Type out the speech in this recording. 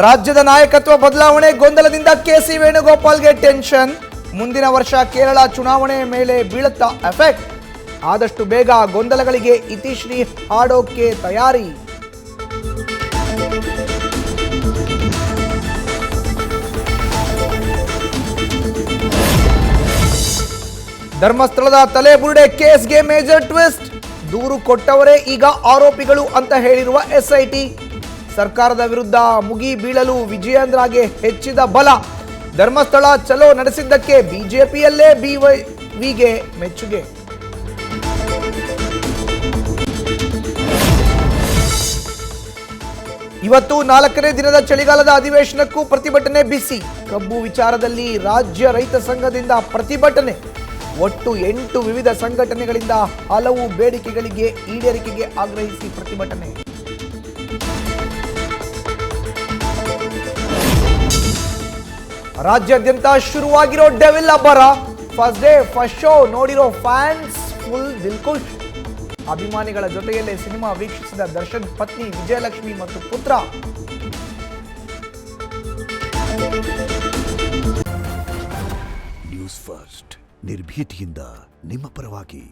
ರಾಜ್ಯದ ನಾಯಕತ್ವ ಬದಲಾವಣೆ ಗೊಂದಲದಿಂದ ಕೆಸಿ ವೇಣುಗೋಪಾಲ್ಗೆ ಟೆನ್ಷನ್. ಮುಂದಿನ ವರ್ಷ ಕೇರಳ ಚುನಾವಣೆ ಮೇಲೆ ಬೀಳುತ್ತಾ ಎಫೆಕ್ಟ್. ಆದಷ್ಟು ಬೇಗ ಗೊಂದಲಗಳಿಗೆ ಇತಿಶ್ರೀ ಹಾಡೋಕೆ ತಯಾರಿ. ಧರ್ಮಸ್ಥಳದ ತಲೆಬುರುಡೆ ಕೇಸ್ಗೆ ಮೇಜರ್ ಟ್ವಿಸ್ಟ್. ದೂರು ಕೊಟ್ಟವರೇ ಈಗ ಆರೋಪಿಗಳು ಅಂತ ಹೇಳಿರುವ ಎಸ್ಐಟಿ. ಸರ್ಕಾರದ ವಿರುದ್ಧ ಮುಗಿ ಬೀಳಲು ವಿಜಯೇಂದ್ರಗೆ ಹೆಚ್ಚಿದ ಬಲ. ಧರ್ಮಸ್ಥಳ ಚಲೋ ನಡೆಸಿದ್ದಕ್ಕೆ ಬಿಜೆಪಿಯಲ್ಲೇ ಬಿವೈವಿಗೆ ಮೆಚ್ಚುಗೆ. ಇವತ್ತು 4ನೇ ದಿನದ ಚಳಿಗಾಲದ ಅಧಿವೇಶನಕ್ಕೂ ಪ್ರತಿಭಟನೆ ಬಿಸಿ. ಕಬ್ಬು ವಿಚಾರದಲ್ಲಿ ರಾಜ್ಯ ರೈತ ಸಂಘದಿಂದ ಪ್ರತಿಭಟನೆ. ಒಟ್ಟು 8 ವಿವಿಧ ಸಂಘಟನೆಗಳಿಂದ ಹಲವು ಬೇಡಿಕೆಗಳಿಗೆ ಈಡೇರಿಕೆಗೆ ಆಗ್ರಹಿಸಿ ಪ್ರತಿಭಟನೆ. ರಾಜ್ಯಾದ್ಯಂತ ಶುರುವಾಗಿರೋ ಡೆವಿಲ್ ಅಬ್ಬರ. ಫಸ್ಟ್ ಡೇ ಫಸ್ಟ್ ಶೋ ನೋಡಿರೋ ಫ್ಯಾನ್ಸ್ ಫುಲ್ ದಿಲ್ಖುಷ್. ಅಭಿಮಾನಿಗಳ ಜೊತೆಯಲ್ಲೇ ಸಿನಿಮಾ ವೀಕ್ಷಿಸಿದ ದರ್ಶನ್ ಪತ್ನಿ ವಿಜಯಲಕ್ಷ್ಮಿ ಮತ್ತು ಪುತ್ರ. ನ್ಯೂಸ್ ಫಸ್ಟ್ ನಿರ್ಭೀತಿಯಿಂದ ನಿಮ್ಮ ಪರವಾಗಿ.